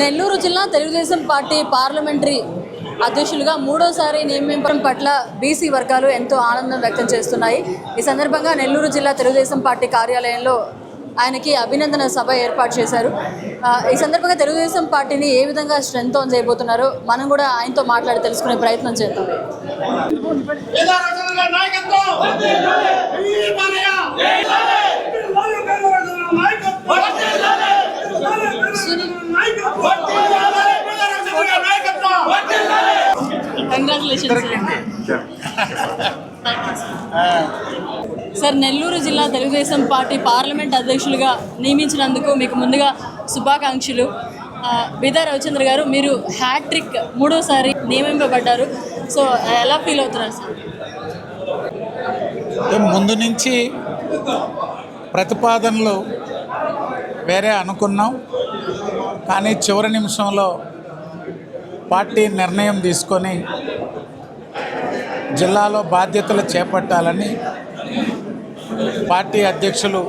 నెల్లూరు జిల్లా Telugu Desam party parliamentary అధ్యక్షులుగా మూడోసారి నియమించడం పట్ల బీసీ వర్గాలు ఎంతో ఆనందం వ్యక్తం చేస్తున్నాయి. ఈ సందర్భంగా నెల్లూరు జిల్లా తెలుగుదేశం పార్టీ కార్యాలయంలో ఆయనకి అభినందన సభ ఏర్పాటు చేశారు. ఈ సందర్భంగా తెలుగుదేశం పార్టీని ఏ విధంగా స్ట్రెంగ్త్ ఆన్ చేయబోతున్నారో మనం కూడా ఆయనతో మాట్లాడి తెలుసుకునే ప్రయత్నం చేద్దాం. సార్, నెల్లూరు జిల్లా తెలుగుదేశం పార్టీ పార్లమెంట్ అధ్యక్షులుగా నియమించినందుకు మీకు ముందుగా శుభాకాంక్షలు. బిదా రవిచంద్ర గారు, మీరు హ్యాట్రిక్ మూడోసారి నియమింపబడ్డారు. సో ఎలా ఫీల్ అవుతున్నారు సార్? ముందు నుంచి ప్రతిపాదనలు వేరే అనుకున్నాం, కానీ చివరి నిమిషంలో పార్టీ నిర్ణయం తీసుకొని జిల్లాలో బాధ్యతలు చేపట్టాలని పార్టీ అధ్యక్షులు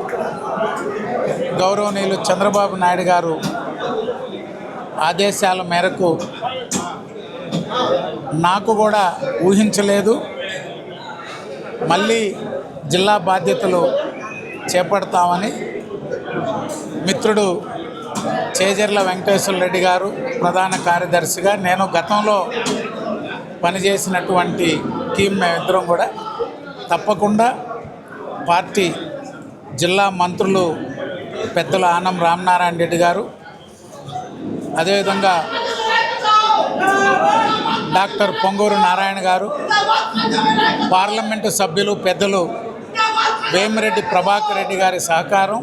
గౌరవనీయులు చంద్రబాబు నాయుడు గారు ఆదేశాల మేరకు నాకు కూడా ఊహించలేదు మళ్ళీ జిల్లా బాధ్యతలు చేపడతామని. మిత్రుడు చేజర్ల వెంకటేశ్వర రెడ్డి గారు ప్రధాన కార్యదర్శిగా, నేను గతంలో పనిచేసినటువంటి టీం మేమిద్దరం కూడా తప్పకుండా పార్టీ జిల్లా మంత్రులు పెద్దల ఆనం రామనారాయణ రెడ్డి గారు, అదేవిధంగా డాక్టర్ పొంగూరు నారాయణ గారు, పార్లమెంటు సభ్యులు పెద్దలు వేమిరెడ్డి ప్రభాకర్ రెడ్డి గారి సహకారం,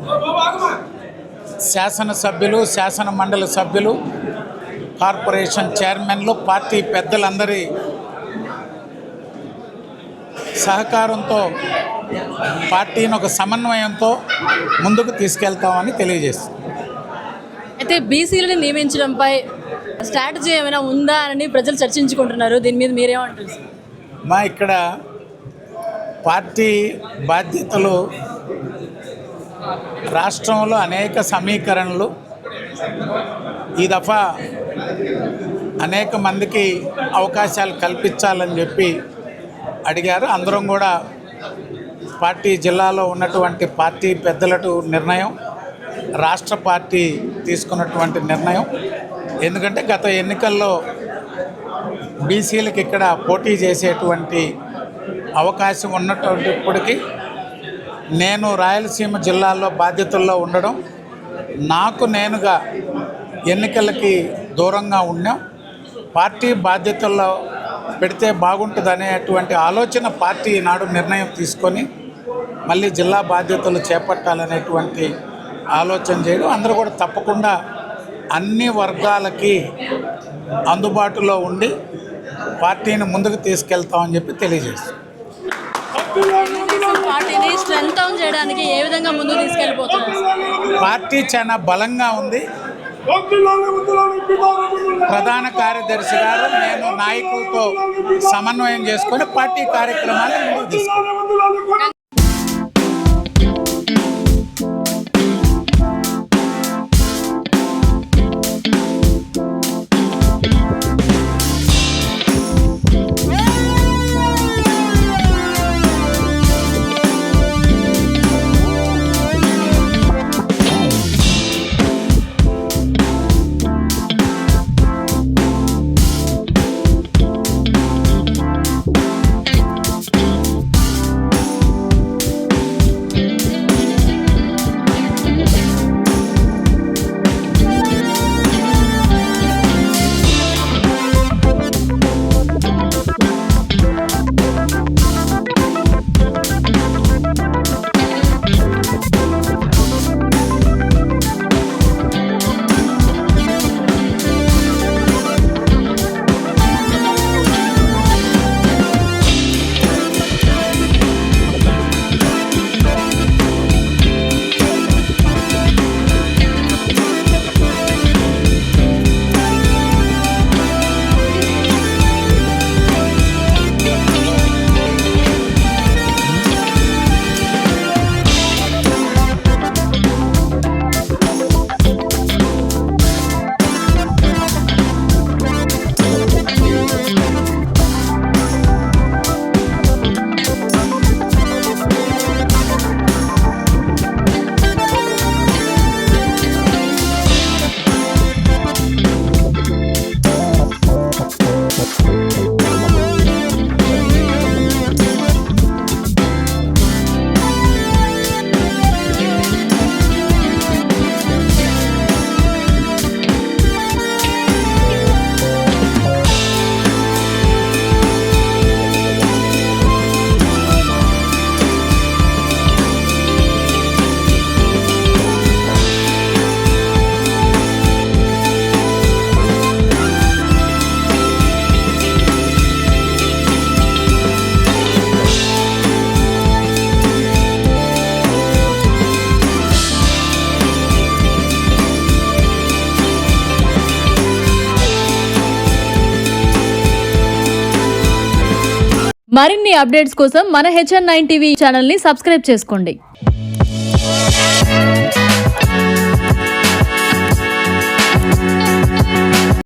శాసనసభ్యులు, శాసన మండలి సభ్యులు, కార్పొరేషన్ చైర్మన్లు, పార్టీ పెద్దలందరి సహకారంతో పార్టీని ఒక సమన్వయంతో ముందుకు తీసుకెళ్తామని తెలియజేస్తుంది. అయితే బీసీలను నియమించడంపై స్ట్రాటజీ ఏమైనా ఉందా అని ప్రజలు చర్చించుకుంటున్నారు. దీని మీద మీరేమంటారు? ఇక్కడ పార్టీ బాధ్యతలు రాష్ట్రంలో అనేక సమీకరణలు, ఈ దఫా అనేక మందికి అవకాశాలు కల్పించాలని చెప్పి అడిగారు. అందరం కూడా పార్టీ జిల్లాలో ఉన్నటువంటి పార్టీ పెద్దలటు నిర్ణయం, రాష్ట్ర పార్టీ తీసుకున్నటువంటి నిర్ణయం. ఎందుకంటే గత ఎన్నికల్లో బీసీలకు ఇక్కడ పోటీ చేసేటువంటి అవకాశం ఉన్నటువంటిప్పటికీ నేను రాయలసీమ జిల్లాలో బాధ్యతల్లో ఉండడం, నాకు నేనుగా ఎన్నికలకి దూరంగా ఉన్నాం, పార్టీ బాధ్యతల్లో పెడితే బాగుంటుంది అనేటువంటి ఆలోచన పార్టీ నాడు నిర్ణయం తీసుకొని మళ్ళీ జిల్లా బాధ్యతలు చేపట్టాలనేటువంటి ఆలోచన చేయడం. అందరూ కూడా తప్పకుండా అన్ని వర్గాలకి అందుబాటులో ఉండి పార్టీని ముందుకు తీసుకెళ్తామని చెప్పి తెలియజేస్తాం. పార్టీని స్ట్రెంగ్త్ ఆన్ చేయడానికి ఏ విధంగా ముందుకు తీసుకెళ్ళిపోతున్నారు? పార్టీ చాలా బలంగా ఉంది. ప్రధాన కార్యదర్శి గారు, నేను నాయకులతో సమన్వయం చేసుకొని పార్టీ కార్యక్రమాలను ముందుకు తీసుకెళ్తాం. మరిన్ని అప్డేట్స్ కోసం మన HN9 టీవీ ఛానల్ ని సబ్స్క్రైబ్ చేసుకోండి.